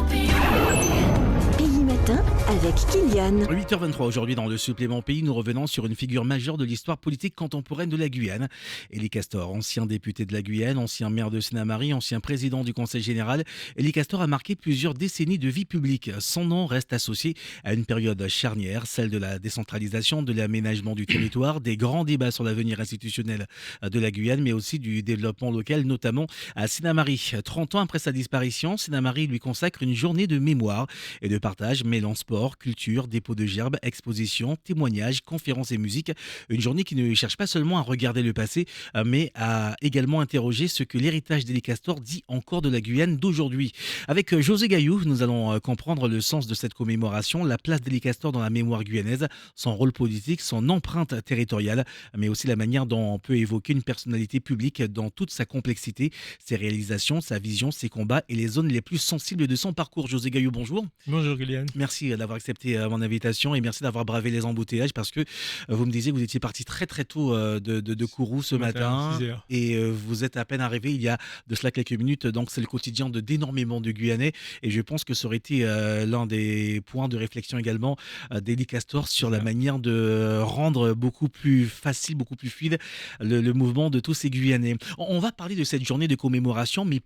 Pays Matin avec Kylian. 8h23 aujourd'hui dans le supplément pays, nous revenons sur une figure majeure de l'histoire politique contemporaine de la Guyane. Élie Castor, ancien député de la Guyane, ancien maire de Sénamarie, ancien président du Conseil général. Élie Castor a marqué plusieurs décennies de vie publique. Son nom reste associé à une période charnière, celle de la décentralisation, de l'aménagement du territoire, des grands débats sur l'avenir institutionnel de la Guyane, mais aussi du développement local, notamment à Sénamarie. 30 ans après sa disparition, Sénamarie lui consacre une journée de mémoire et de partage mêlant sport, culture, dépôt de gerbes, expositions, témoignages, conférences et musique. Une journée qui ne cherche pas seulement à regarder le passé, mais à également interroger ce que l'héritage d'Élie Castor dit encore de la Guyane d'aujourd'hui. Avec José Gaillou, nous allons comprendre le sens de cette commémoration, la place d'Élie Castor dans la mémoire guyanaise, son rôle politique, son empreinte territoriale, mais aussi la manière dont on peut évoquer une personnalité publique dans toute sa complexité, ses réalisations, sa vision, ses combats et les zones les plus sensibles de son parcours. José Gaillou, bonjour. Bonjour Kylian. Merci d'avoir accepté mon invitation et merci d'avoir bravé les embouteillages parce que vous me disiez que vous étiez parti très très tôt de Kourou ce matin 6 heures. et vous êtes à peine arrivé il y a de cela quelques minutes. Donc c'est le quotidien d'énormément de Guyanais et je pense que ça aurait été l'un des points de réflexion également d'Élie Castor sur la manière de rendre beaucoup plus facile, beaucoup plus fluide le mouvement de tous ces Guyanais. On va parler de cette journée de commémoration, mais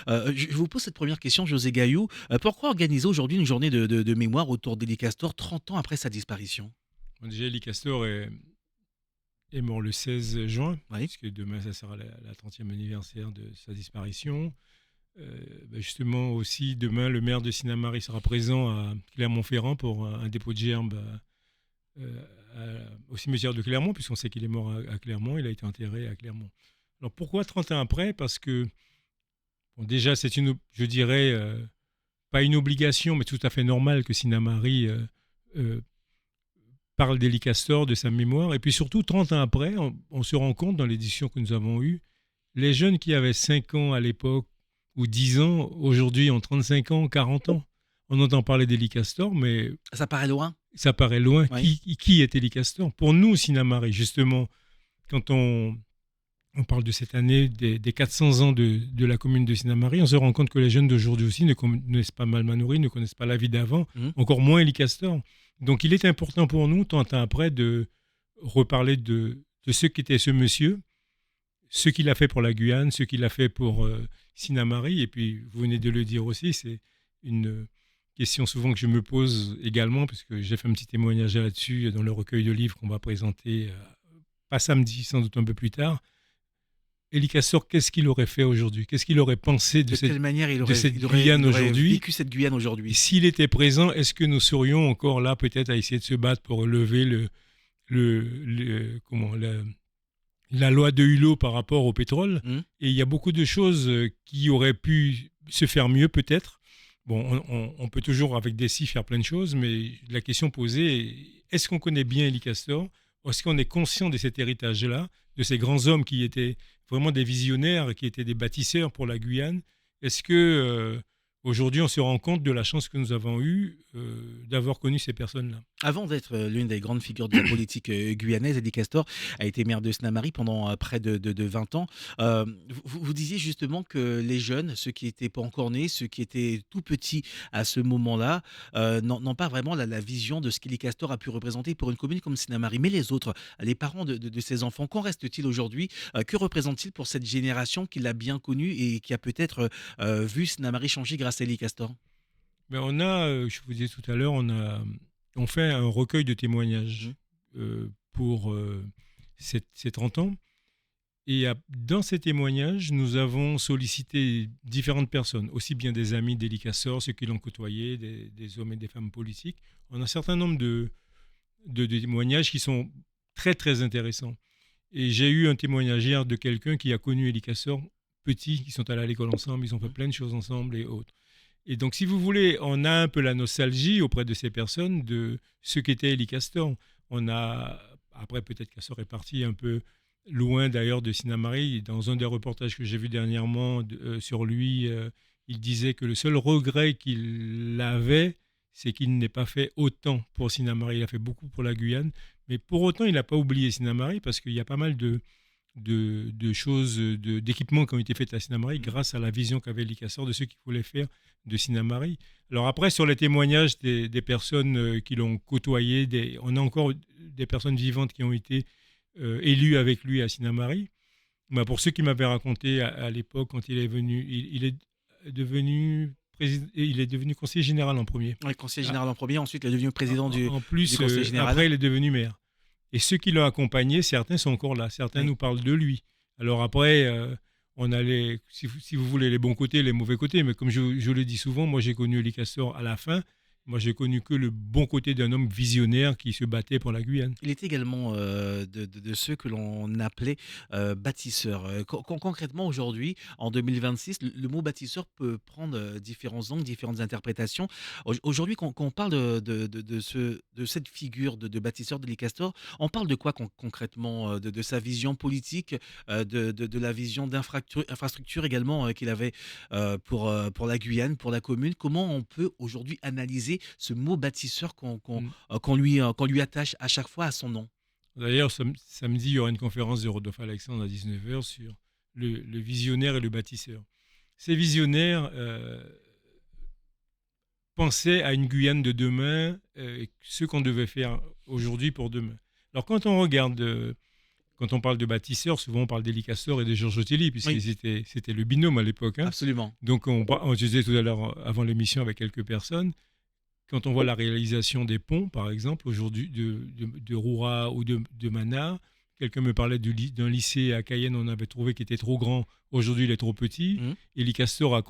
je vous pose cette première question, José Gaillou. Pourquoi organiser aujourd'hui une journée de mémoire autour d'Élie Castor 30 ans après sa disparition? Bon, déjà, Élie Castor est mort le 16 juin, Oui. puisque demain, ça sera la 30e anniversaire de sa disparition. Justement, aussi, demain, le maire de Sénamarie sera présent à Clermont-Ferrand pour un dépôt de gerbes au cimetière de Clermont, puisqu'on sait qu'il est mort à Clermont, il a été enterré à Clermont. Alors, pourquoi 30 ans après? Parce que, bon, déjà, c'est je dirais, pas une obligation, mais tout à fait normal que Sénamarie parle d'Élie Castor, de sa mémoire. Et puis surtout, 30 ans après, on se rend compte dans les discussions que nous avons eues, les jeunes qui avaient 5 ans à l'époque, ou 10 ans, aujourd'hui ont 35 ans, 40 ans. On entend parler d'Élie Castor, mais Ça paraît loin? ça paraît loin. Oui. Qui est Élie Castor? Pour nous, Sénamarie, justement, quand on parle de cette année, des 400 ans de la commune de Sénamarie, on se rend compte que les jeunes d'aujourd'hui aussi ne connaissent pas Malmanouri, ne connaissent pas la vie d'avant, encore moins Élie Castor. Donc il est important pour nous, tant après, de reparler de ce qu'était ce monsieur, ce qu'il a fait pour la Guyane, ce qu'il a fait pour Sénamarie. Et puis, vous venez de le dire aussi, c'est une question souvent que je me pose également, puisque j'ai fait un petit témoignage là-dessus dans le recueil de livres qu'on va présenter, pas samedi, sans doute un peu plus tard. Élie Castor, qu'est-ce qu'il aurait fait aujourd'hui? Qu'est-ce qu'il aurait pensé De quelle manière il aurait Guyane aujourd'hui? vécu cette Guyane aujourd'hui? S'il était présent, est-ce que nous serions encore là peut-être à essayer de se battre pour lever la loi de Hulot par rapport au pétrole? Et il y a beaucoup de choses qui auraient pu se faire mieux peut-être. Bon, on peut toujours avec des si faire plein de choses, mais la question posée est, est-ce qu'on connaît bien Élie Castor? Est-ce qu'on est conscient de cet héritage-là, de ces grands hommes qui étaient vraiment des visionnaires, qui étaient des bâtisseurs pour la Guyane? Est-ce que aujourd'hui on se rend compte de la chance que nous avons eue d'avoir connu ces personnes-là? Avant d'être l'une des grandes figures de la politique guyanaise, Élie Castor a été maire de Sénamarie pendant près de 20 ans. Vous disiez justement que les jeunes, ceux qui n'étaient pas encore nés, ceux qui étaient tout petits à ce moment-là, n'ont pas vraiment la vision de ce qu'Élie Castor a pu représenter pour une commune comme Sénamarie. Mais les autres, les parents de ces enfants, qu'en reste-t-il aujourd'hui? Que représente-t-il pour cette génération qui l'a bien connu et qui a peut-être vu Sénamarie changer grâce à Élie Castor? Mais je vous disais tout à l'heure, on fait un recueil de témoignages pour ces 30 ans. Et dans ces témoignages, nous avons sollicité différentes personnes, aussi bien des amis d'Élie Castor, ceux qui l'ont côtoyé, des hommes et des femmes politiques. On a un certain nombre de témoignages qui sont très, très intéressants. Et j'ai eu un témoignage hier de quelqu'un qui a connu Élie Castor petit, qui sont allés à l'école ensemble, ils ont fait plein de choses ensemble et autres. Et donc, si vous voulez, on a un peu la nostalgie auprès de ces personnes de ce qu'était Élie Castor. Après, peut-être Castor est parti un peu loin d'ailleurs de Sénamarie. Dans un des reportages que j'ai vu dernièrement sur lui, il disait que le seul regret qu'il avait, c'est qu'il n'ait pas fait autant pour Sénamarie. Il a fait beaucoup pour la Guyane, mais pour autant, il n'a pas oublié Sénamarie parce qu'il y a pas mal de de choses, d'équipements qui ont été faits à Sinnamary grâce à la vision qu'avait Ely Castor de ce qu'il voulait faire de Sinnamary. Alors après, sur les témoignages des personnes qui l'ont côtoyé, on a encore des personnes vivantes qui ont été élues avec lui à Sinnamary. Bah, pour ceux qui m'avaient raconté à l'époque, quand il est venu, il est devenu il est devenu conseiller général en premier. Oui, conseiller général en premier, ensuite il est devenu président du plus, conseil général. après, il est devenu maire. Et ceux qui l'ont accompagné, certains sont encore là. Certains nous parlent de lui. Alors après, on a si vous voulez, les bons côtés, les mauvais côtés. Mais comme je le dis souvent, moi j'ai connu Ely Castor à la fin. Moi, j'ai connu que le bon côté d'un homme visionnaire qui se battait pour la Guyane. Il était également de ceux que l'on appelait bâtisseurs. Concrètement, aujourd'hui, en 2026, le mot bâtisseur peut prendre différents angles, différentes interprétations. Aujourd'hui, quand on parle de cette figure de bâtisseur de Ely Castor, on parle de quoi concrètement de sa vision politique, de la vision d'infrastructure également qu'il avait pour la Guyane, pour la commune. Comment on peut aujourd'hui analyser ce mot bâtisseur qu'on lui attache à chaque fois à son nom? D'ailleurs, samedi, il y aura une conférence de Rodolphe Alexandre à 19h sur le visionnaire et le bâtisseur. Ces visionnaires pensaient à une Guyane de demain, ce qu'on devait faire aujourd'hui pour demain. Alors quand on regarde, quand on parle de bâtisseurs, souvent on parle d'Ely Castor et de Georges Othely, puisque c'était le binôme à l'époque. Hein. Absolument. Donc je disais tout à l'heure, avant l'émission, avec quelques personnes, quand on voit la réalisation des ponts, par exemple, aujourd'hui, de Roura ou de Mana, quelqu'un me parlait d'un lycée à Cayenne, on avait trouvé qu'il était trop grand, aujourd'hui il est trop petit. Ely Castor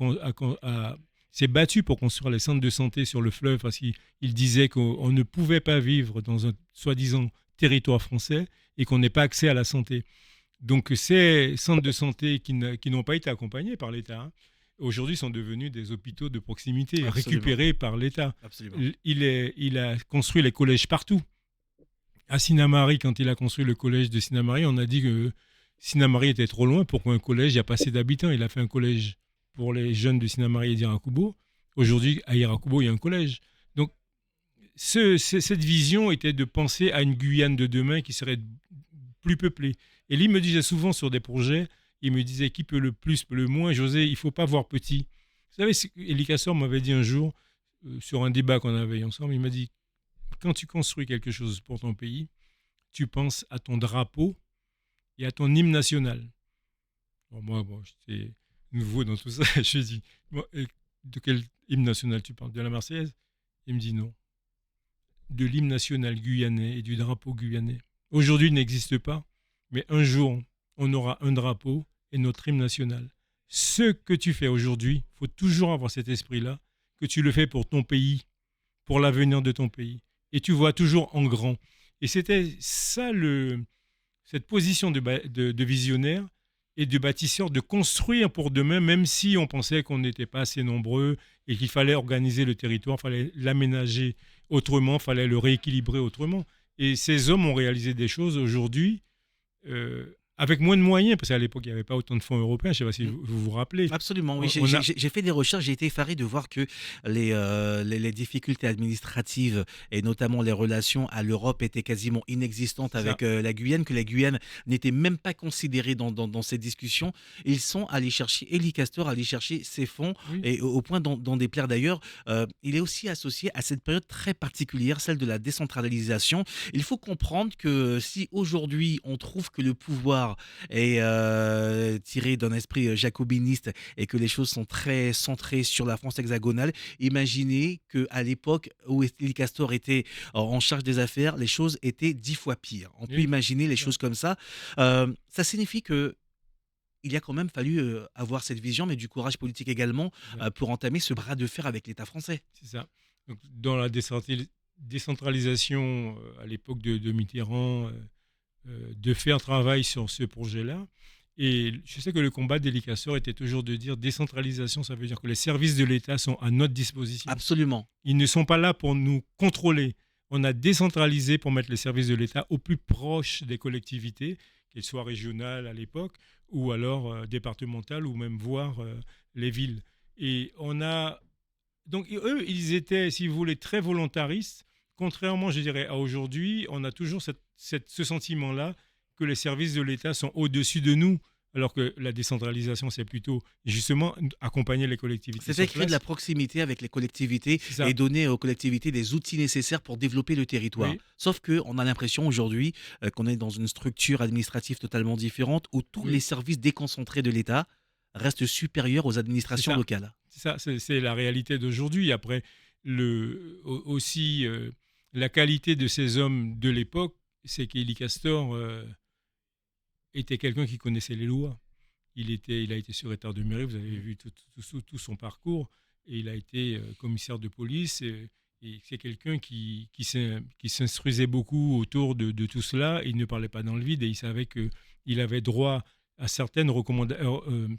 s'est battu pour construire les centres de santé sur le fleuve parce qu'il disait qu'on ne pouvait pas vivre dans un soi-disant territoire français et qu'on n'ait pas accès à la santé. Donc ces centres de santé qui n'ont pas été accompagnés par l'État, aujourd'hui sont devenus des hôpitaux de proximité. Absolument. Récupérés par l'État. Absolument. Il a construit les collèges partout. À Sinnamary, quand il a construit le collège de Sinnamary, on a dit que Sinnamary était trop loin pour qu'un collège, il n'y a pas assez d'habitants. Il a fait un collège pour les jeunes de Sinnamary et d'Irakubo. Aujourd'hui, à Irakubo, il y a un collège. Donc, cette vision était de penser à une Guyane de demain qui serait plus peuplée. Et lui me disait souvent sur des projets, il me disait qui peut le plus, peut le moins. José, il ne faut pas voir petit. Vous savez, Ely Castor m'avait dit un jour, sur un débat qu'on avait ensemble, il m'a dit, quand tu construis quelque chose pour ton pays, tu penses à ton drapeau et à ton hymne national. Bon, moi, j'étais nouveau dans tout ça. Je lui ai dit, de quel hymne national tu parles? De la Marseillaise? Il me dit non. De l'hymne national guyanais et du drapeau guyanais. Aujourd'hui, il n'existe pas, mais un jour, on aura un drapeau et notre hymne national. Ce que tu fais aujourd'hui, il faut toujours avoir cet esprit-là, que tu le fais pour ton pays, pour l'avenir de ton pays. Et tu vois toujours en grand. Et c'était ça, cette position de visionnaire et de bâtisseur, de construire pour demain, même si on pensait qu'on n'était pas assez nombreux et qu'il fallait organiser le territoire, il fallait l'aménager autrement, il fallait le rééquilibrer autrement. Et ces hommes ont réalisé des choses aujourd'hui avec moins de moyens, parce qu'à l'époque, il n'y avait pas autant de fonds européens. Je ne sais pas si vous vous rappelez. Absolument, oui. J'ai fait des recherches, j'ai été effaré de voir que les difficultés administratives, et notamment les relations à l'Europe, étaient quasiment inexistantes avec la Guyane, que la Guyane n'était même pas considérée dans ces discussions. Ils sont allés chercher, Ely Castor allé chercher ces fonds, et au point d'en déplaire d'ailleurs. Il est aussi associé à cette période très particulière, celle de la décentralisation. Il faut comprendre que si aujourd'hui, on trouve que le pouvoir est tiré d'un esprit jacobiniste et que les choses sont très centrées sur la France hexagonale, imaginez qu'à l'époque où Ely Castor était en charge des affaires, les choses étaient 10 fois pires. On peut imaginer les choses comme ça. Ça signifie que il a quand même fallu avoir cette vision, mais du courage politique également, pour entamer ce bras de fer avec l'État français. C'est ça. Donc, dans la décentralisation à l'époque de Mitterrand, de faire travail sur ce projet-là. Et je sais que le combat d'Ely Castor était toujours de dire décentralisation, ça veut dire que les services de l'État sont à notre disposition. Absolument. Ils ne sont pas là pour nous contrôler. On a décentralisé pour mettre les services de l'État au plus proche des collectivités, qu'elles soient régionales à l'époque, ou alors départementales, ou même voire les villes. Et on a... Donc eux, ils étaient, si vous voulez, très volontaristes. Contrairement, je dirais, à aujourd'hui, on a toujours ce sentiment-là que les services de l'État sont au-dessus de nous, alors que la décentralisation, c'est plutôt justement accompagner les collectivités C'était sur créer de la place. proximité avec les collectivités C'est ça. et donner aux collectivités des outils nécessaires pour développer le territoire. Oui, Sauf qu'on a l'impression aujourd'hui qu'on est dans une structure administrative totalement différente où tous les oui, services déconcentrés de l'État restent supérieurs aux c'est administrations ça. locales. C'est ça, c'est la réalité d'aujourd'hui. Après, aussi, la qualité de ces hommes de l'époque, c'est qu'Élie Castor était quelqu'un qui connaissait les lois. Il a été secrétaire de mairie, vous avez vu tout son parcours, et il a été commissaire de police. Et c'est quelqu'un qui s'instruisait beaucoup autour de tout cela. Il ne parlait pas dans le vide et il savait qu'il avait droit à certaines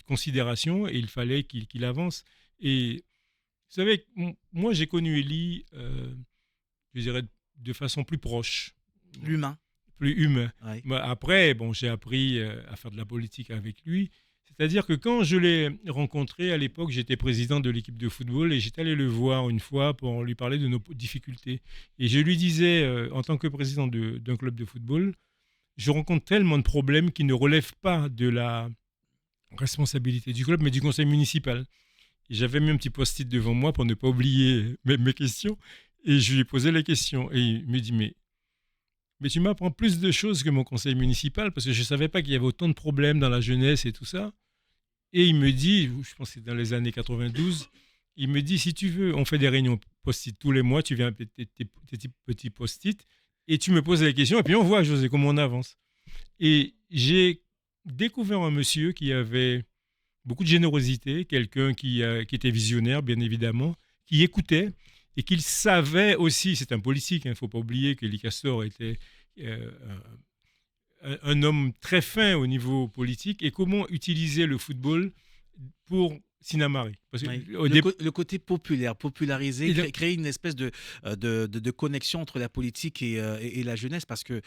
considérations et il fallait qu'il avance. Et vous savez, moi j'ai connu Élie, je dirais, de façon plus proche, L'humain. plus humain. Ouais. Moi, après, bon, j'ai appris à faire de la politique avec lui. C'est-à-dire que quand je l'ai rencontré à l'époque, j'étais président de l'équipe de football et j'étais allé le voir une fois pour lui parler de nos difficultés. Et je lui disais, en tant que président d'un club de football, je rencontre tellement de problèmes qui ne relèvent pas de la responsabilité du club, mais du conseil municipal. Et j'avais mis un petit post-it devant moi pour ne pas oublier mes questions. Et je lui ai posé les questions. Et il me dit, mais tu m'apprends plus de choses que mon conseil municipal parce que je ne savais pas qu'il y avait autant de problèmes dans la jeunesse et tout ça. Et il me dit, je pense que c'est dans les années 92, il me dit, si tu veux, on fait des réunions post-it tous les mois, tu viens avec tes petits post-it et tu me poses les questions et puis on voit, José, comment on avance. Et j'ai découvert un monsieur qui avait beaucoup de générosité, quelqu'un qui était visionnaire, bien évidemment, qui écoutait et qu'il savait aussi, c'est un politique, il ne faut pas oublier que Élie Castor était euh, un homme très fin au niveau politique et comment utiliser le football pour Sinamari. Parce que Oui. au Le côté populaire, populariser, et le- créer une espèce de connexion entre la politique et la jeunesse, parce que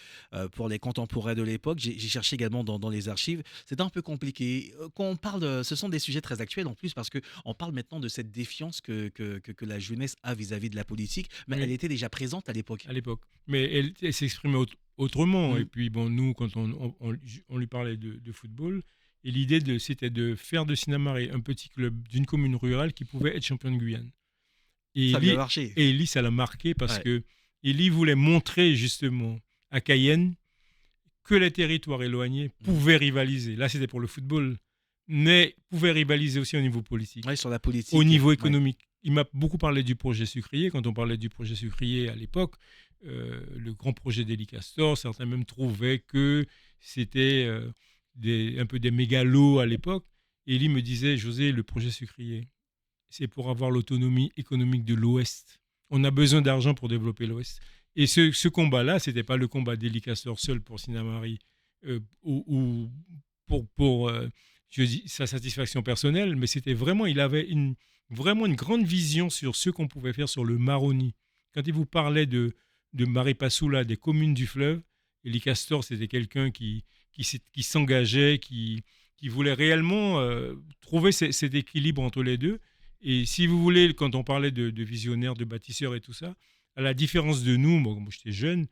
pour les contemporains de l'époque, j'ai cherché également dans les archives, c'est un peu compliqué. Quand on parle, ce sont des sujets très actuels en plus, parce qu'on parle maintenant de cette défiance que la jeunesse a vis-à-vis de la politique, mais elle oui, était déjà présente à l'époque. à l'époque. Mais elle s'exprimait autrement. Et Mm. puis, bon, nous, quand on lui parlait de football, et l'idée c'était de faire de Sinamari un petit club d'une commune rurale qui pouvait être champion de Guyane. Et Ça a bien Élie, marché. et Élie, ça l'a marqué parce Ouais. que Élie voulait montrer justement à Cayenne que les territoires éloignés pouvaient rivaliser. Là, c'était pour le football, mais pouvaient rivaliser aussi au niveau politique, Ouais, sur la au politique. niveau Ouais. économique. Il m'a beaucoup parlé du projet sucrier. Quand on parlait du projet sucrier à l'époque, le grand projet d'Élie Castor, certains même trouvaient que c'était un peu des mégalos à l'époque. Et Élie me disait, José, le projet sucrier, c'est pour avoir l'autonomie économique de l'Ouest. On a besoin d'argent pour développer l'Ouest. Et ce combat-là, ce n'était pas le combat d'Élie Castor seul pour Sinamari ou pour je dis, sa satisfaction personnelle, mais c'était vraiment, il avait vraiment une grande vision sur ce qu'on pouvait faire sur le Maroni. Quand il vous parlait de Maripasoula, des communes du fleuve, Élie Castor, c'était quelqu'un qui s'engageait, qui voulait réellement trouver cet équilibre entre les deux. Et si vous voulez, quand on parlait de visionnaires, de bâtisseurs et tout ça, à la différence de nous, moi j'étais jeune,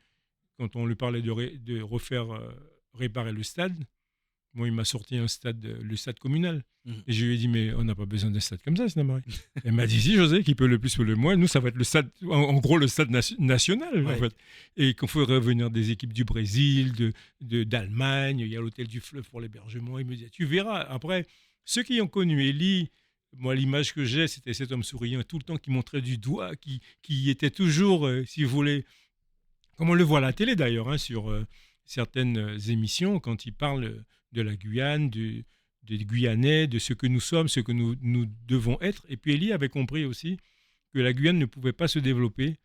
quand on lui parlait de refaire, réparer le stade, moi il m'a sorti le stade communal. Mhm. Et je lui ai dit, mais on n'a pas besoin d'un stade comme ça, Sinamari. Elle m'a dit, si José, qui peut le plus, peut le moins, nous ça va être le stade, en gros le stade national en Ouais. fait. Et qu'on ferait revenir des équipes du Brésil, d'Allemagne, il y a l'hôtel du fleuve pour l'hébergement. Il me dit, tu verras. Après, ceux qui ont connu Élie, moi, l'image que j'ai, c'était cet homme souriant tout le temps qui montrait du doigt, qui était toujours, si vous voulez, comme on le voit à la télé d'ailleurs, hein, sur certaines émissions, quand il parle de la Guyane, des Guyanais, de ce que nous sommes, ce que nous devons être. Et puis Élie avait compris aussi que la Guyane ne pouvait pas se développer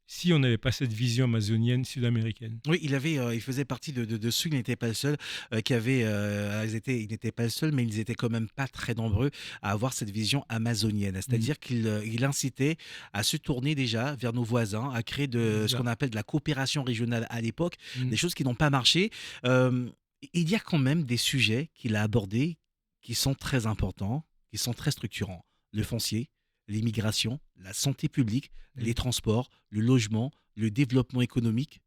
si on n'avait pas cette vision amazonienne sud-américaine. Oui, il faisait partie de ceux, il n'était pas le seul, ils n'étaient pas le seul, mais ils étaient quand même pas très nombreux à avoir cette vision amazonienne. C'est-à-dire qu'il incitait à se tourner déjà vers nos voisins, à créer ce qu'on appelle de la coopération régionale à l'époque, des choses qui n'ont pas marché. Il y a quand même des sujets qu'il a abordés qui sont très importants, qui sont très structurants. Le foncier, l'immigration, la santé publique, les transports, le logement, le développement économique.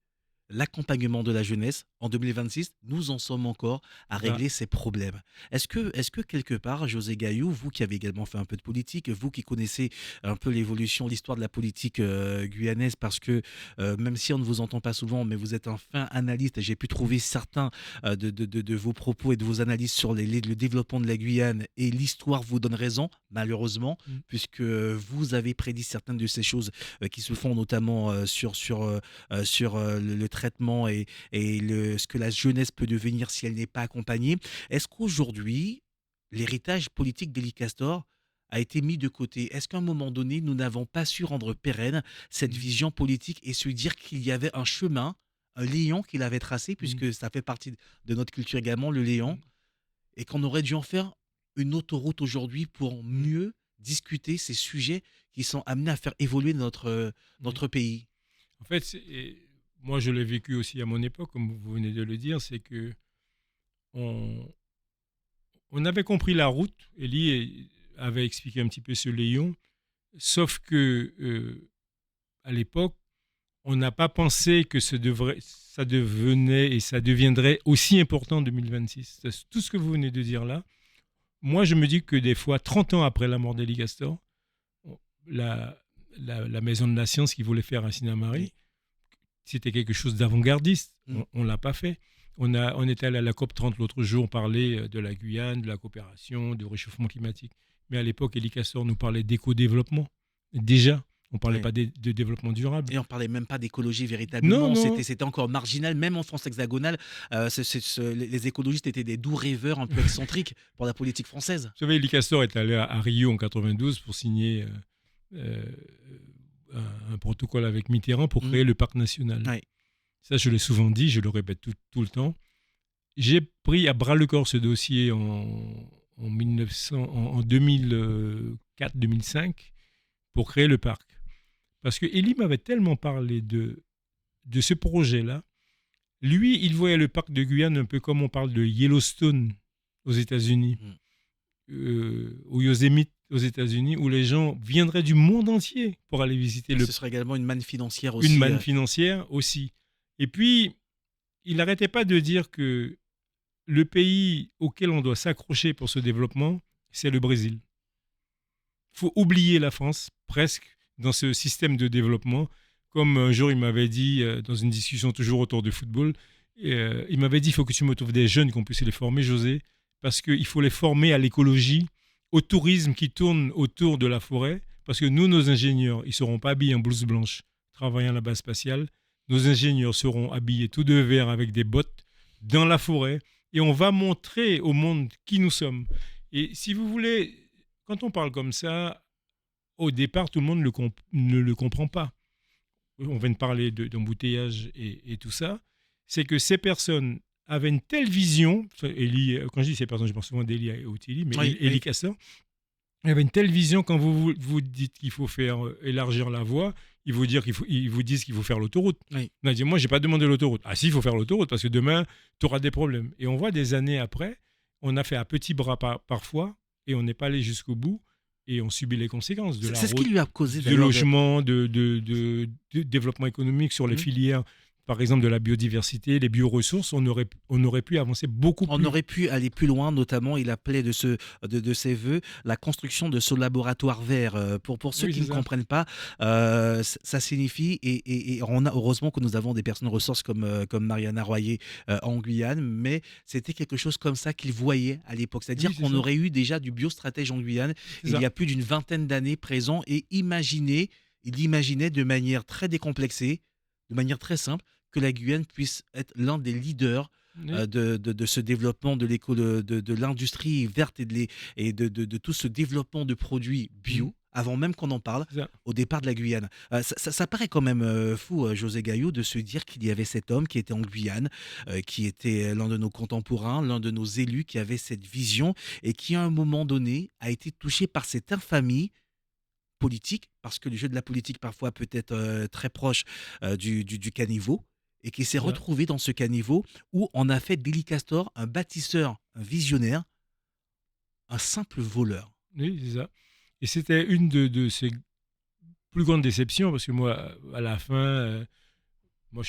l'accompagnement de la jeunesse, en 2026, nous en sommes encore à C'est ça. régler ces problèmes. Est-ce que quelque part, José Gaillou, vous qui avez également fait un peu de politique, vous qui connaissez un peu l'évolution, l'histoire de la politique guyanaise, parce que même si on ne vous entend pas souvent, mais vous êtes un fin analyste, et j'ai pu trouver certains de vos propos et de vos analyses sur le développement de la Guyane, et l'histoire vous donne raison, malheureusement, Mm. puisque vous avez prédit certaines de ces choses qui se font notamment sur le traitement et ce que la jeunesse peut devenir si elle n'est pas accompagnée. Est-ce qu'aujourd'hui, l'héritage politique d'Élie Castor a été mis de côté? Est-ce qu'à un moment donné, nous n'avons pas su rendre pérenne cette Mm. vision politique et se dire qu'il y avait un chemin, un léon qu'il avait tracé, Mm. puisque ça fait partie de notre culture également, le léon, Mm. et qu'on aurait dû en faire une autoroute aujourd'hui pour Mm. mieux discuter ces sujets qui sont amenés à faire évoluer Oui. notre pays? En fait, moi je l'ai vécu aussi à mon époque, comme vous venez de le dire, c'est que on, on avait compris la route. Elie avait expliqué un petit peu ce Léon, sauf que à l'époque, on n'a pas pensé que ça devenait et ça deviendrait aussi important en 2026. C'est tout ce que vous venez de dire là. Moi, je me dis que des fois, 30 ans après la mort d'Élie Castor, la, la Maison de la Science qui voulait faire un Sinamari, Oui. c'était quelque chose d'avant-gardiste. Mm. On ne l'a pas fait. On était allé à la COP 30 l'autre jour, on parlait de la Guyane, de la coopération, du réchauffement climatique. Mais à l'époque, Élie Castor nous parlait d'éco-développement. Déjà, on ne parlait Oui. pas de développement durable. Et on parlait même pas d'écologie Non, véritablement, non. c'était encore marginal, même en France hexagonale. Les écologistes étaient des doux rêveurs un peu excentriques pour la politique française. Vous savez, Élie Castor est allé à Rio en 92 pour signer euh, un protocole avec Mitterrand pour Mm. créer le parc national. Ouais. Ça, je l'ai souvent dit, je le répète tout le temps. J'ai pris à bras le corps ce dossier en 2004-2005 pour créer le parc. Parce que Élie m'avait tellement parlé de ce projet-là. Lui, il voyait le parc de Guyane un peu comme on parle de Yellowstone aux États-Unis, au Yosemite aux États-Unis, où les gens viendraient du monde entier pour aller visiter Ce serait également une manne financière aussi. une manne financière aussi. Et puis, il n'arrêtait pas de dire que le pays auquel on doit s'accrocher pour ce développement, c'est le Brésil. Il faut oublier la France, presque, dans ce système de développement. Comme un jour, il m'avait dit, dans une discussion toujours autour du football, il m'avait dit, il faut que tu me trouves des jeunes qu'on puisse les former, José, parce qu'il faut les former à l'écologie, au tourisme qui tourne autour de la forêt, parce que nous, nos ingénieurs, ils ne seront pas habillés en blouse blanche, travaillant à la base spatiale. Nos ingénieurs seront habillés tout de vert avec des bottes dans la forêt, et on va montrer au monde qui nous sommes. Et si vous voulez, quand on parle comme ça, au départ, tout le monde ne le comprend pas. On vient de parler d'embouteillage et tout ça. C'est que ces personnes avaient une telle vision. Élie, quand je dis ces personnes, je pense souvent d'Élie et Ottilie, mais Oui, Élie oui. Castor, il avait une telle vision quand vous dites qu'il faut faire élargir la voie, ils vous disent qu'il faut faire l'autoroute. Oui. On a dit, moi, je n'ai pas demandé l'autoroute. Ah si, il faut faire l'autoroute parce que demain, tu auras des problèmes. Et on voit des années après, on a fait à petits bras parfois et on n'est pas allé jusqu'au bout et on subit les conséquences de la C'est ce qui route, lui a causé de d'ailleurs. logement, de développement économique sur les Mhm. filières, par exemple de la biodiversité, les bioressources. On aurait pu avancer beaucoup On plus. aurait pu aller plus loin, notamment, il appelait de ses voeux la construction de ce laboratoire vert. Pour ceux Oui, qui c'est ne ça. comprennent pas, ça signifie, et on a heureusement que nous avons des personnes ressources comme Mariana Royer en Guyane, mais c'était quelque chose comme ça qu'ils voyaient à l'époque. C'est-à-dire Oui, c'est qu'on ça. aurait eu déjà du biostratège en Guyane C'est il ça. y a plus d'une vingtaine d'années présent, et il imaginait de manière très décomplexée, de manière très simple, que la Guyane puisse être l'un des leaders Oui, de ce développement de l'industrie verte et de tout ce développement de produits bio, Mhm. avant même qu'on en parle, c'est ça. au départ de la Guyane. Ça paraît quand même fou, José Gaillot, de se dire qu'il y avait cet homme qui était en Guyane, qui était l'un de nos contemporains, l'un de nos élus, qui avait cette vision et qui, à un moment donné, a été touché par cette infamie politique, parce que le jeu de la politique parfois peut être très proche du caniveau, et qui s'est C'est ça. retrouvé dans ce caniveau où on a fait d'Élie Castor un bâtisseur, un visionnaire, un simple voleur. Oui, c'est ça. Et c'était une de ces plus grandes déceptions parce que moi, à la fin, moi,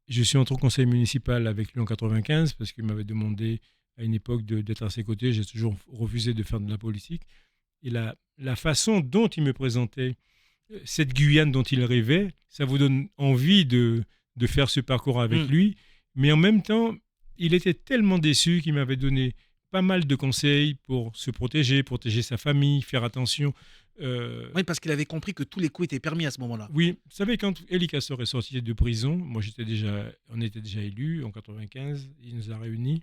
je suis entré au conseil municipal avec lui en 95 parce qu'il m'avait demandé à une époque d'être à ses côtés. J'ai toujours refusé de faire de la politique. Et la façon dont il me présentait cette Guyane dont il rêvait, ça vous donne envie de faire ce parcours avec lui. Mais en même temps, il était tellement déçu qu'il m'avait donné pas mal de conseils pour se protéger sa famille, faire attention. Oui, parce qu'il avait compris que tous les coups étaient permis à ce moment-là. Oui, vous savez, quand Élie Castor est sorti de prison, moi on était déjà élus en 95, il nous a réunis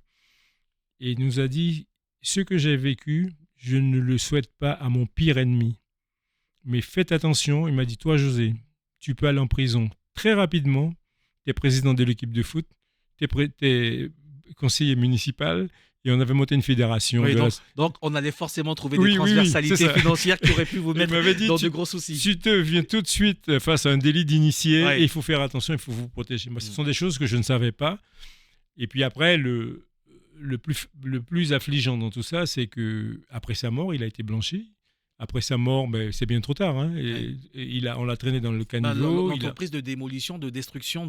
et il nous a dit « Ce que j'ai vécu, je ne le souhaite pas à mon pire ennemi. Mais faites attention, il m'a dit, toi José, tu peux aller en prison très rapidement, tu es président de l'équipe de foot, tu es conseiller municipal, et on avait monté une fédération. Oui, donc, on allait forcément trouver des oui, transversalités financières qui auraient pu vous mettre dans de gros soucis. Tu te viens tout de suite face à un délit d'initié, et il faut faire attention, il faut vous protéger. Moi, ce sont des choses que je ne savais pas. Et puis après, le plus affligeant dans tout ça, c'est qu'après sa mort, il a été blanchi. Après sa mort, c'est bien trop tard. Hein, on l'a traîné dans le caniveau. L'entreprise de démolition, de destruction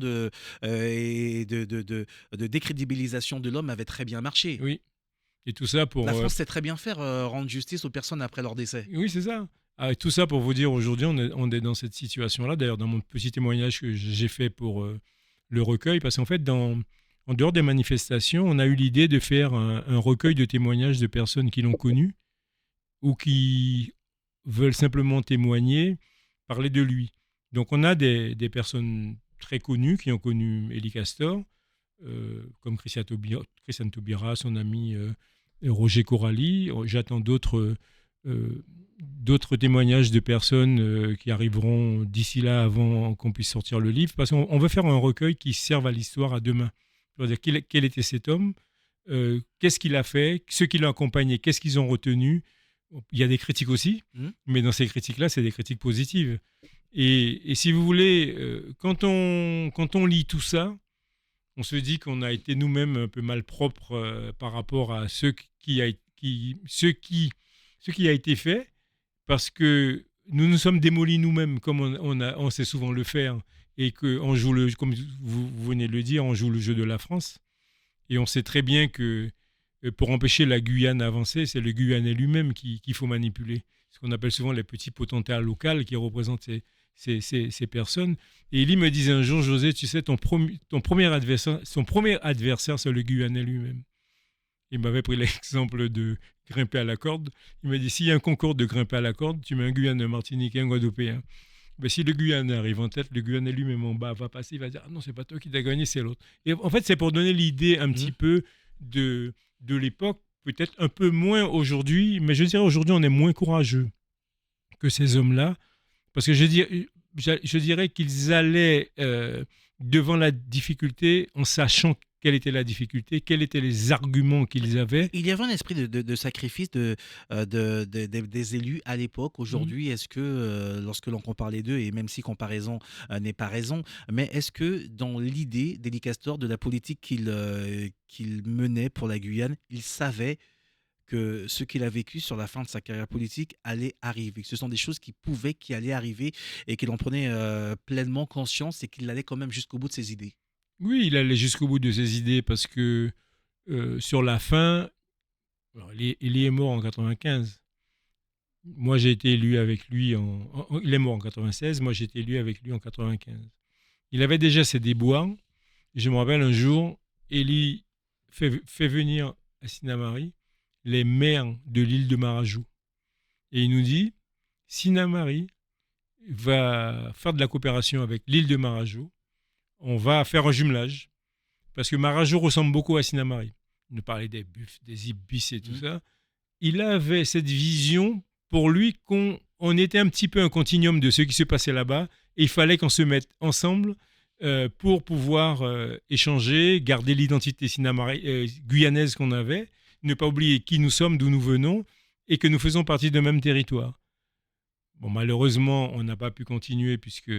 et de décrédibilisation de l'homme avait très bien marché. Oui. Et tout ça pour... La France sait très bien faire rendre justice aux personnes après leur décès. Oui, c'est ça. Tout ça pour vous dire, aujourd'hui, on est dans cette situation-là. D'ailleurs, dans mon petit témoignage que j'ai fait pour le recueil, parce qu'en fait, en dehors des manifestations, on a eu l'idée de faire un recueil de témoignages de personnes qui l'ont connu ou qui veulent simplement témoigner, parler de lui. Donc on a des personnes très connues qui ont connu Élie Castor, comme Christiane Taubira, son ami Roger Corali. J'attends d'autres témoignages de personnes qui arriveront d'ici là avant qu'on puisse sortir le livre, parce qu'on veut faire un recueil qui serve à l'histoire à demain. C'est-à-dire quel était cet homme, qu'est-ce qu'il a fait, ceux qui l'ont accompagné, qu'est-ce qu'ils ont retenu. Il y a des critiques aussi, mais dans ces critiques-là, c'est des critiques positives. Et si vous voulez, quand on lit tout ça, on se dit qu'on a été nous-mêmes un peu malpropres par rapport à ce qui a été fait, parce que nous nous sommes démolis nous-mêmes, comme on sait souvent le faire, et qu'on joue comme vous venez de le dire, on joue le jeu de la France. Et on sait très bien que pour empêcher la Guyane d'avancer, c'est le Guyanais lui-même qu'il faut manipuler. Ce qu'on appelle souvent les petits potentats locaux qui représentent ces personnes. Et Élie me disait un jour, José, tu sais, son premier adversaire, c'est le Guyanais lui-même. Il m'avait pris l'exemple de grimper à la corde. Il m'a dit, s'il y a un concours de grimper à la corde, tu mets un Guyanais, un Martiniquais, un Guadeloupéen. Si le Guyanais arrive en tête, le Guyanais lui-même en bas va passer, il va dire, ah non, c'est pas toi qui t'as gagné, c'est l'autre. Et en fait, c'est pour donner l'idée un petit peu de l'époque, peut-être un peu moins aujourd'hui, mais je dirais aujourd'hui, on est moins courageux que ces hommes-là, parce que je dirais qu'ils allaient devant la difficulté en sachant quelle était la difficulté, quels étaient les arguments qu'ils avaient. Il y avait un esprit de sacrifice des élus à l'époque. Aujourd'hui, est-ce que, lorsque l'on compare les deux, et même si comparaison n'est pas raison, mais est-ce que dans l'idée d'Élie Castor, de la politique qu'il menait pour la Guyane, il savait que ce qu'il a vécu sur la fin de sa carrière politique allait arriver, que ce sont des choses qui allaient arriver, et qu'il en prenait pleinement conscience, et qu'il allait quand même jusqu'au bout de ses idées? Oui, il allait jusqu'au bout de ses idées, parce que sur la fin, il est mort en 95. Moi, j'ai été élu avec lui il est mort en 96, moi j'ai été élu avec lui en 95. Il avait déjà ses déboires. Je me rappelle un jour, Élie fait venir à Sinnamary les maires de l'île de Marajou. Et il nous dit, Sinnamary va faire de la coopération avec l'île de Marajou. On va faire un jumelage, parce que Marajou ressemble beaucoup à Sinnamary. Il nous parlait des buffles, des ibis et tout ça. Il avait cette vision, pour lui, qu'on était un petit peu un continuum de ce qui se passait là-bas, et il fallait qu'on se mette ensemble pour pouvoir échanger, garder l'identité guyanaise qu'on avait, ne pas oublier qui nous sommes, d'où nous venons, et que nous faisons partie d'un même territoire. Bon, malheureusement, on n'a pas pu continuer, puisque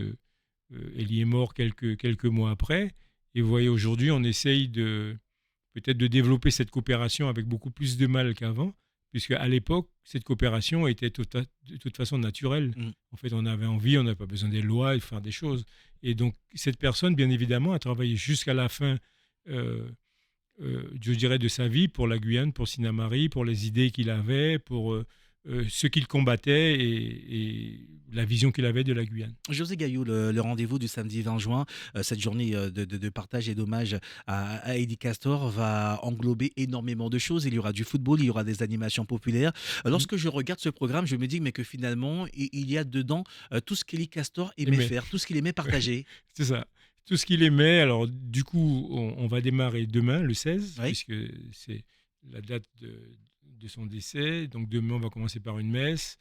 Élie est mort quelques mois après. Et vous voyez, aujourd'hui, on essaye peut-être de développer cette coopération avec beaucoup plus de mal qu'avant, puisque à l'époque, cette coopération était de toute façon naturelle. En fait, on avait envie, on n'avait pas besoin des lois, de faire des choses. Et donc, cette personne, bien évidemment, a travaillé jusqu'à la fin, je dirais, de sa vie pour la Guyane, pour Sinnamary, pour les idées qu'il avait, pour ce qu'il combattait et la vision qu'il avait de la Guyane. José Gaillot, le rendez-vous du samedi 20 juin, cette journée de partage et d'hommage à Elie Castor va englober énormément de choses. Il y aura du football, il y aura des animations populaires. Lorsque je regarde ce programme, je me dis mais que finalement, il y a dedans tout ce qu'Elie Castor aimait faire, tout ce qu'il aimait partager. C'est ça. Tout ce qu'il aimait. Alors, du coup, on va démarrer demain, le 16, puisque c'est la date de son décès. Donc, demain, on va commencer par une messe.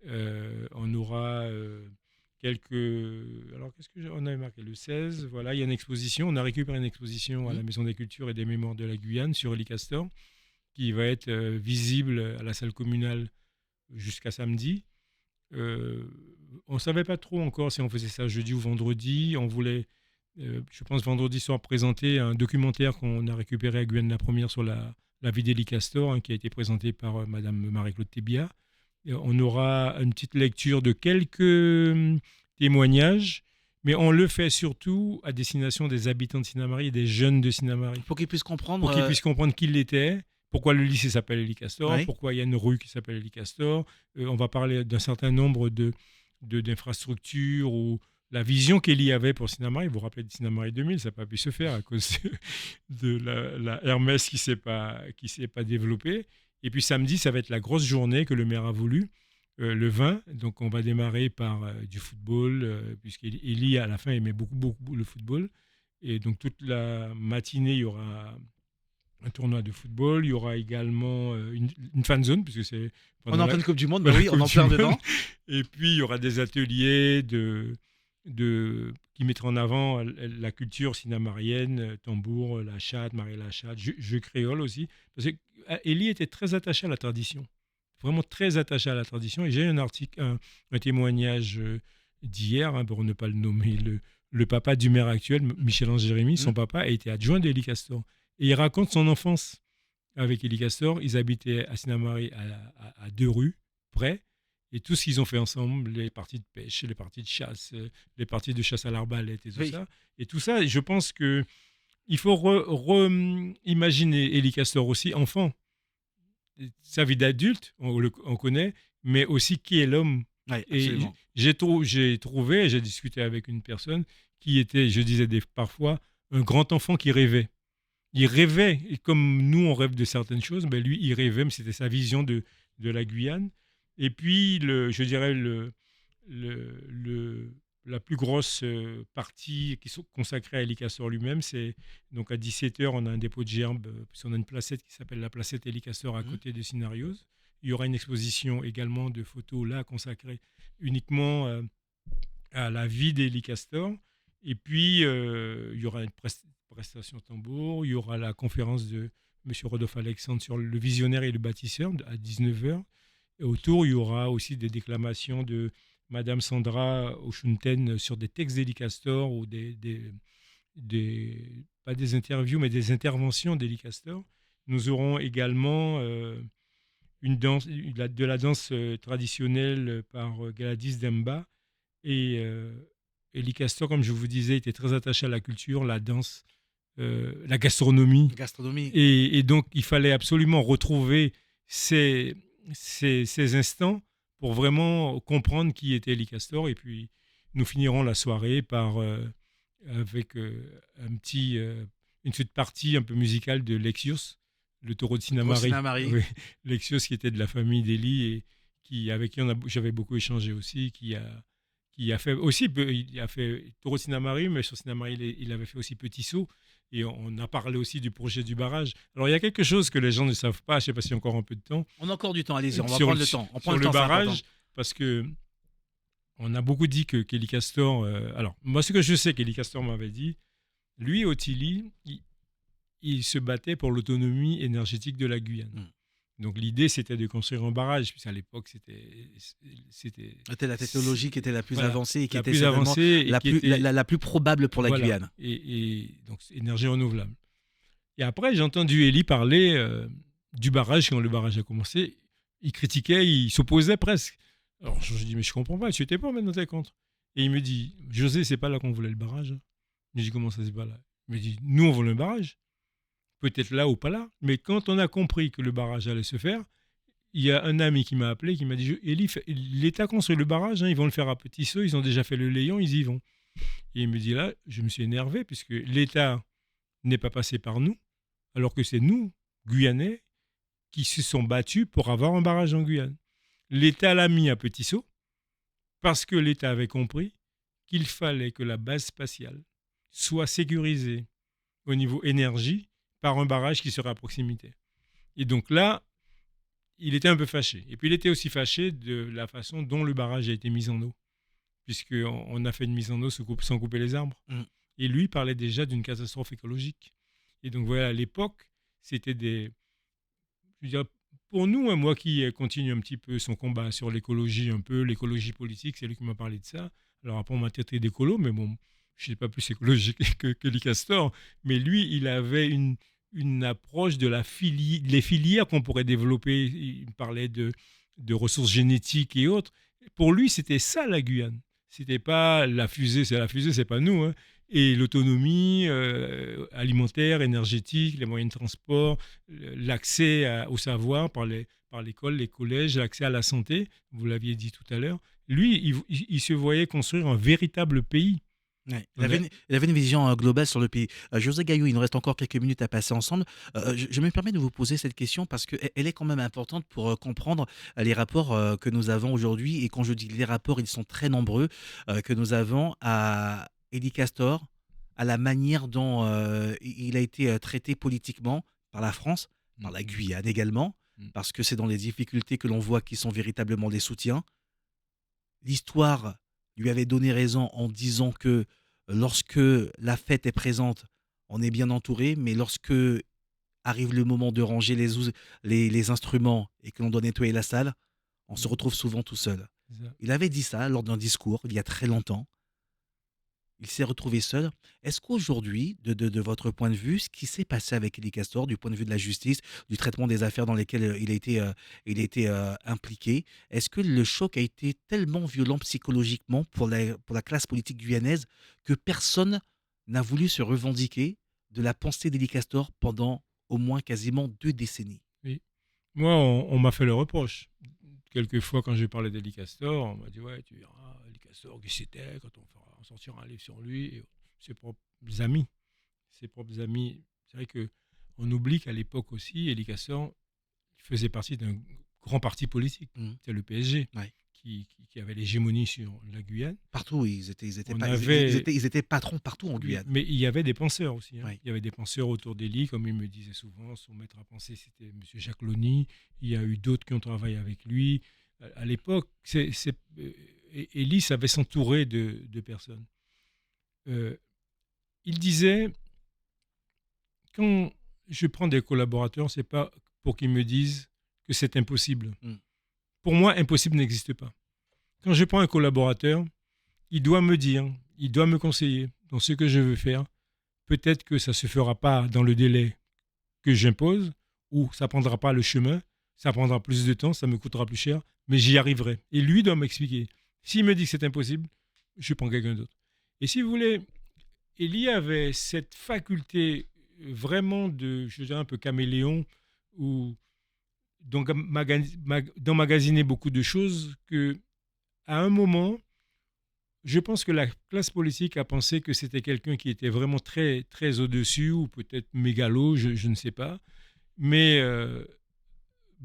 On aura quelques... Alors, qu'est-ce qu'on avait marqué? Le 16, voilà, il y a une exposition. On a récupéré une exposition à la Maison des Cultures et des Mémoires de la Guyane sur Elie Castor, qui va être visible à la salle communale jusqu'à samedi. On ne savait pas trop encore si on faisait ça jeudi ou vendredi. On voulait, je pense, vendredi soir présenter un documentaire qu'on a récupéré à Guyane la Première sur la vie d'Elie Castor, qui a été présenté par Madame Marie-Claude Tébia. On aura une petite lecture de quelques témoignages, mais on le fait surtout à destination des habitants de Sinnamary et des jeunes de Sinnamary. Pour qu'ils puissent comprendre... Pour qu'ils puissent comprendre qui il était, pourquoi le lycée s'appelle Elie Castor, pourquoi il y a une rue qui s'appelle Elie Castor. On va parler d'un certain nombre d'infrastructures ou la vision qu'Elie avait pour Sinnamary. Vous vous rappelez de Sinnamary 2000, ça n'a pas pu se faire à cause de la Hermès qui s'est pas développée. Et puis samedi, ça va être la grosse journée que le maire a voulu, le 20. Donc on va démarrer par du football, puisqu'Elie, à la fin, aimait beaucoup le football. Et donc toute la matinée, il y aura un tournoi de football. Il y aura également une fan zone, puisque c'est... On est en pleine Coupe du Monde, mais oui, on en plein dedans. Et puis il y aura des ateliers qui mettront en avant la culture sinnamarienne, tambour, la chatte, Marie la chatte, jeu créole aussi. Parce qu'Elie était très attaché à la tradition, vraiment très attaché à la tradition. Et j'ai un article, un témoignage d'hier, pour ne pas le nommer, le papa du maire actuel, Michel-Ange Jérémy, son papa a été adjoint d'Elie Castor. Et il raconte son enfance avec Elie Castor. Ils habitaient à Sinnamary à 2 rues près. Et tout ce qu'ils ont fait ensemble, les parties de pêche, les parties de chasse, les parties de chasse à l'arbalète et tout ça. Et tout ça, je pense qu'il faut imaginer Elie Castor aussi enfant. Sa vie d'adulte, on connaît, mais aussi qui est l'homme. Et j'ai discuté avec une personne qui était, je disais parfois, un grand enfant qui rêvait. Il rêvait, et comme nous, on rêve de certaines choses, mais lui, il rêvait, mais c'était sa vision de la Guyane. Et puis, je dirais, la plus grosse partie qui est consacrée à Elie Castor lui-même, c'est donc à 17h, on a un dépôt de gerbes, puisqu'on a une placette qui s'appelle la placette Elie Castor à côté de Synarios. Il y aura une exposition également de photos là consacrée uniquement à la vie d'Elie Castor. Et puis, il y aura une prestation tambour, il y aura la conférence de M. Rodolphe Alexandre sur le visionnaire et le bâtisseur à 19h. Et autour, il y aura aussi des déclamations de Madame Sandra Oshunten sur des textes d'Elie Castor ou pas des interviews, mais des interventions d'Elie Castor. Nous aurons également de la danse traditionnelle par Gladys Demba. Et Elie Castor, comme je vous disais, était très attaché à la culture, la danse, la gastronomie. Et donc, il fallait absolument retrouver ces instants pour vraiment comprendre qui était Elie Castor. Et puis, nous finirons la soirée avec une petite partie un peu musicale de Lexios, le taureau de Sinnamary. Oui, Lexios, qui était de la famille d'Elie et avec qui j'avais beaucoup échangé aussi, qui a fait aussi, il a fait taureau de Sinnamary, mais sur Sinnamary, il avait fait aussi Petit Saut. Et on a parlé aussi du projet du barrage. Alors, il y a quelque chose que les gens ne savent pas. Je ne sais pas s'il y a encore un peu de temps. On a encore du temps, allez-y, on va prendre le temps. Sur le barrage, parce qu'on a beaucoup dit qu'Elie Castor... alors, moi, ce que je sais qu'Elie Castor m'avait dit, lui, Ottilie, il se battait pour l'autonomie énergétique de la Guyane. Donc l'idée, c'était de construire un barrage, puisqu'à l'époque, c'était la technologie qui était la plus avancée et qui était la plus probable pour la Guyane. Et donc, énergie renouvelable. Et après, j'ai entendu Elie parler du barrage quand le barrage a commencé. il critiquait, il s'opposait presque. Alors je dis, mais je comprends pas, tu étais pas maintenant t'es contre. Et il me dit, José, c'est pas là qu'on voulait le barrage. Hein. Je dis, comment ça, c'est pas là? Il me dit, nous, on voulait un barrage. Peut-être là ou pas là. Mais quand on a compris que le barrage allait se faire, il y a un ami qui m'a appelé, qui m'a dit, Élie, l'État construit le barrage, hein, ils vont le faire à petit saut, ils ont déjà fait le Léon, ils y vont. Et il me dit là, je me suis énervé, puisque l'État n'est pas passé par nous, alors que c'est nous, Guyanais, qui se sont battus pour avoir un barrage en Guyane. L'État l'a mis à petit saut, parce que l'État avait compris qu'il fallait que la base spatiale soit sécurisée au niveau énergie par un barrage qui serait à proximité. Et donc là, il était un peu fâché. Et puis il était aussi fâché de la façon dont le barrage a été mis en eau, puisqu'on a fait une mise en eau sans couper les arbres. Et lui parlait déjà d'une catastrophe écologique. Et donc voilà, à l'époque, c'était des... Je veux dire, pour nous, hein, moi qui continue un petit peu son combat sur l'écologie, un peu l'écologie politique, c'est lui qui m'a parlé de ça. Alors après, on m'a traité d'écolo, mais bon, je ne suis pas plus écologique que Lee Castor. Mais lui, il avait une approche de les filières qu'on pourrait développer. Il parlait de ressources génétiques et autres. Pour lui, c'était ça la Guyane. C'était pas la fusée, c'est pas nous. Hein. Et l'autonomie alimentaire, énergétique, les moyens de transport, l'accès au savoir par l'école, les collèges, l'accès à la santé, vous l'aviez dit tout à l'heure. Lui, il se voyait construire un véritable pays. Ouais. Il avait une vision globale sur le pays. José Gaillou, il nous reste encore quelques minutes à passer ensemble. Je me permets de vous poser cette question parce qu'elle est quand même importante pour comprendre les rapports que nous avons aujourd'hui. Et quand je dis les rapports, ils sont très nombreux, que nous avons à Élie Castor, à la manière dont il a été traité politiquement par la France, par la Guyane également, parce que c'est dans les difficultés que l'on voit qui sont véritablement des soutiens. L'histoire lui avait donné raison en disant que lorsque la fête est présente, on est bien entouré, mais lorsque arrive le moment de ranger les instruments et que l'on doit nettoyer la salle, on se retrouve souvent tout seul. Il avait dit ça lors d'un discours il y a très longtemps. Il s'est retrouvé seul. Est-ce qu'aujourd'hui, de votre point de vue, ce qui s'est passé avec Élie Castor, du point de vue de la justice, du traitement des affaires dans lesquelles il a été impliqué, est-ce que le choc a été tellement violent psychologiquement pour la classe politique guyanaise que personne n'a voulu se revendiquer de la pensée d'Élie Castor pendant au moins quasiment 2 décennies? Oui. Moi, on m'a fait le reproche. Quelquefois, quand j'ai parlé d'Élie Castor, on m'a dit « Ouais, tu verras, Élie Castor, qui c'était quand on sortira un livre sur lui. » Et ses propres amis. C'est vrai qu'on oublie qu'à l'époque aussi, Élie Castor faisait partie d'un grand parti politique. C'est le PSG, qui avait l'hégémonie sur la Guyane. Partout, ils étaient patrons partout en Guyane. Mais il y avait des penseurs aussi. Hein. Il y avait des penseurs autour d'Élie, comme il me disait souvent. Son maître à penser, c'était M. Jacques Lony. Il y a eu d'autres qui ont travaillé avec lui. À l'époque, Élie savait s'entourer de personnes. Il disait, quand je prends des collaborateurs, ce n'est pas pour qu'ils me disent que c'est impossible. Pour moi, impossible n'existe pas. Quand je prends un collaborateur, il doit me dire, il doit me conseiller dans ce que je veux faire. Peut-être que ça ne se fera pas dans le délai que j'impose, ou ça ne prendra pas le chemin, ça prendra plus de temps, ça me coûtera plus cher, mais j'y arriverai. Et lui doit m'expliquer. S'il me dit que c'est impossible, je prends quelqu'un d'autre. Et si vous voulez, Élie avait cette faculté vraiment je dirais un peu caméléon, où d'emmagasiner beaucoup de choses, que à un moment, je pense que la classe politique a pensé que c'était quelqu'un qui était vraiment très, très au-dessus, ou peut-être mégalo, je ne sais pas. Mais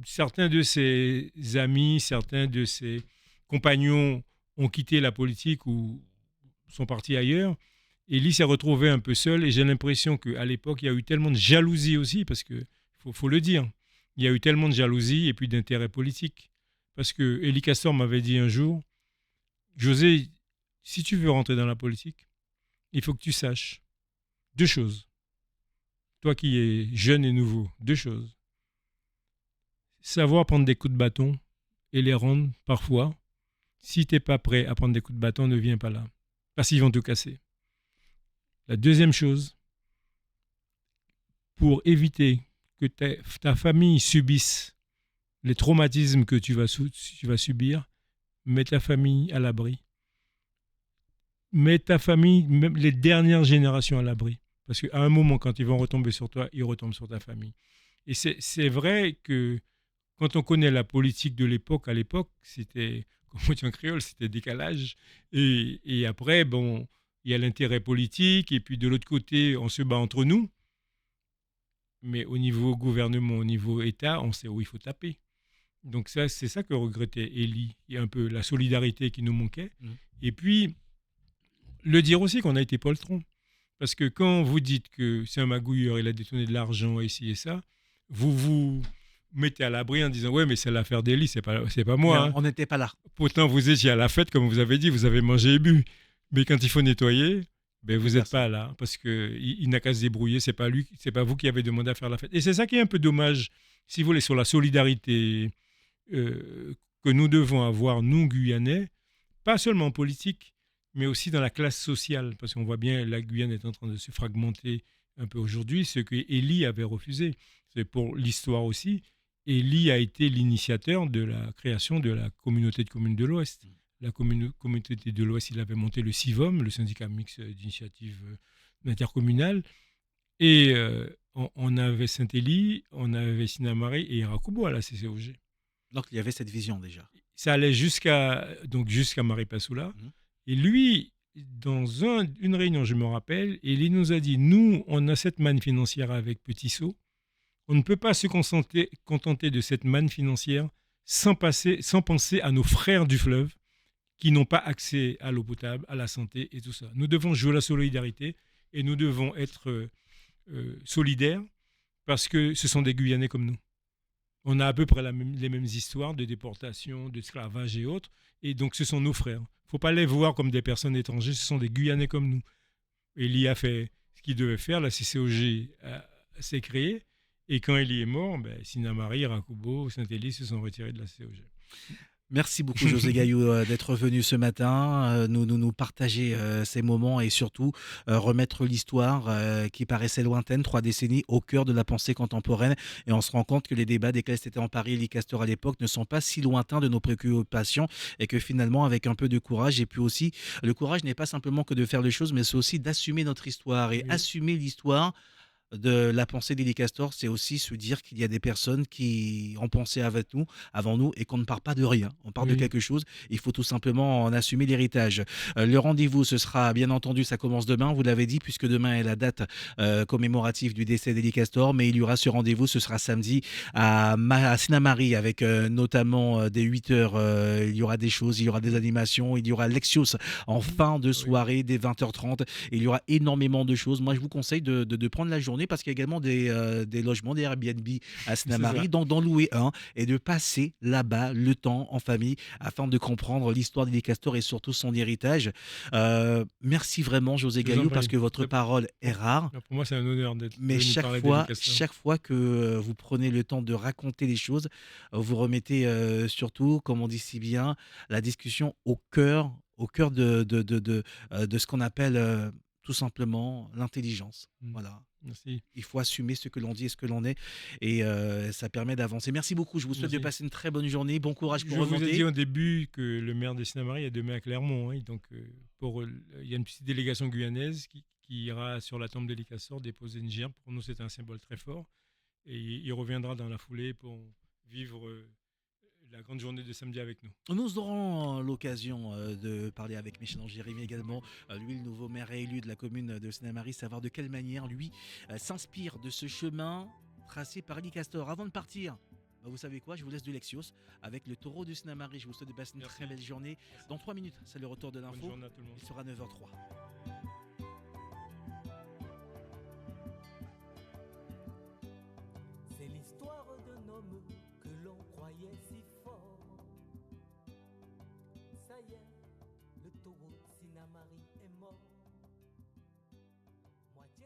certains de ses amis, certains de ses compagnons ont quitté la politique ou sont partis ailleurs. Élie s'est retrouvé un peu seul, et j'ai l'impression qu'à l'époque, il y a eu tellement de jalousie aussi, parce qu'il faut le dire, il y a eu tellement de jalousie et puis d'intérêt politique. Parce que Élie Castor m'avait dit un jour, José, si tu veux rentrer dans la politique, il faut que tu saches 2 choses. Toi qui es jeune et nouveau, 2 choses. Savoir prendre des coups de bâton et les rendre parfois. Si tu n'es pas prêt à prendre des coups de bâton, ne viens pas là. Parce qu'ils vont te casser. La deuxième chose, pour éviter que ta famille subisse les traumatismes que tu vas subir, mets ta famille à l'abri. Mets ta famille, même les dernières générations à l'abri. Parce qu'à un moment, quand ils vont retomber sur toi, ils retombent sur ta famille. Et c'est vrai que quand on connaît la politique de l'époque, à l'époque, c'était, comme on dit en créole, c'était décalage. Et après, bon, il y a l'intérêt politique, et puis de l'autre côté, on se bat entre nous. Mais au niveau gouvernement, au niveau État, on sait où il faut taper. Donc ça, c'est ça que regrettait Elie, et un peu la solidarité qui nous manquait. Et puis, le dire aussi qu'on a été poltron. Parce que quand vous dites que c'est un magouilleur, il a détourné de l'argent ici et ça, vous vous mettez à l'abri en disant « Ouais, mais c'est l'affaire d'Elie, c'est pas moi. Hein. » On n'était pas là. Pourtant, vous étiez à la fête, comme vous avez dit, vous avez mangé et bu. Mais quand il faut nettoyer, ben, vous n'êtes pas là. Parce qu'il n'a qu'à se débrouiller, c'est pas vous qui avez demandé à faire la fête. Et c'est ça qui est un peu dommage, si vous voulez, sur la solidarité que nous devons avoir, nous, Guyanais, pas seulement en politique, mais aussi dans la classe sociale, parce qu'on voit bien la Guyane est en train de se fragmenter un peu aujourd'hui, ce que Elie avait refusé. C'est pour l'histoire aussi. Elie a été l'initiateur de la création de la communauté de communes de l'Ouest. La communauté de l'Ouest, il avait monté le CIVOM, le syndicat mixte d'initiative intercommunale. Et on avait Saint-Élie, on avait Sinamari et Irakubo à la CCOG. Donc il y avait cette vision déjà. Ça allait jusqu'à Maripasoula. Et lui, dans une réunion, je me rappelle, il nous a dit, nous, on a cette manne financière avec Petit Saut. On ne peut pas se contenter de cette manne financière sans penser à nos frères du fleuve qui n'ont pas accès à l'eau potable, à la santé et tout ça. Nous devons jouer la solidarité et nous devons être solidaires parce que ce sont des Guyanais comme nous. On a à peu près les mêmes histoires de déportation, d'esclavage et autres. Et donc, ce sont nos frères. Il ne faut pas les voir comme des personnes étrangères. Ce sont des Guyanais comme nous. Elie a fait ce qu'il devait faire. La CCOG s'est créée. Et quand Elie est mort, Sinamari, Irakubo, Saint-Élie se sont retirés de la CCOG. Merci beaucoup José Gaillou d'être venu ce matin, nous partager ces moments et surtout remettre l'histoire qui paraissait lointaine, 3 décennies au cœur de la pensée contemporaine. Et on se rend compte que les débats desquels c'était emparé Elie Castor à l'époque ne sont pas si lointains de nos préoccupations et que finalement avec un peu de courage, et puis aussi le courage n'est pas simplement que de faire les choses, mais c'est aussi d'assumer notre histoire et assumer l'histoire de la pensée d'Elie Castor, c'est aussi se dire qu'il y a des personnes qui ont pensé avant nous et qu'on ne part pas de rien. On part de quelque chose. Il faut tout simplement en assumer l'héritage. Le rendez-vous, ce sera bien entendu, ça commence demain, vous l'avez dit, puisque demain est la date commémorative du décès d'Elie Castor, mais il y aura ce rendez-vous, ce sera samedi à Sinamari avec notamment dès 8h, il y aura des choses, il y aura des animations, il y aura Lexios en fin de soirée dès 20h30. Il y aura énormément de choses. Moi, je vous conseille de prendre la journée parce qu'il y a également des logements, des Airbnb à Sinamari, donc d'en louer un et de passer là-bas le temps en famille afin de comprendre l'histoire d'Elie Castor et surtout son héritage. Merci vraiment José Gaillou parce que votre parole est rare. Pour moi, c'est un honneur d'être Mais chaque fois que vous prenez le temps de raconter les choses, vous remettez surtout, comme on dit si bien, la discussion au cœur de ce qu'on appelle tout simplement l'intelligence. Voilà. Merci. Il faut assumer ce que l'on dit et ce que l'on est et ça permet d'avancer. Merci beaucoup. Je vous souhaite de passer une très bonne journée. Bon courage pour remonter. Je vous ai dit au début que le maire de Sinamari est demain à Clermont. Hein, donc, il y a une petite délégation guyanaise qui ira sur la tombe d'Elie Castor déposer une gerbe. Pour nous, c'est un symbole très fort. Et il reviendra dans la foulée pour vivre la grande journée de samedi avec nous. Nous aurons l'occasion de parler avec Michel Jérémy également, lui le nouveau maire élu de la commune de Sinamari, savoir de quelle manière lui s'inspire de ce chemin tracé par Elie Castor. Avant de partir, vous savez quoi, je vous laisse de Lexios avec le taureau de Sinamari. Je vous souhaite de passer une très belle journée. Dans 3 minutes, c'est le retour de l'info. Il sera 9h03. C'est l'histoire d'un homme que l'on croyait si fort. Ça y est, le taureau de Sinamari est mort. Moitié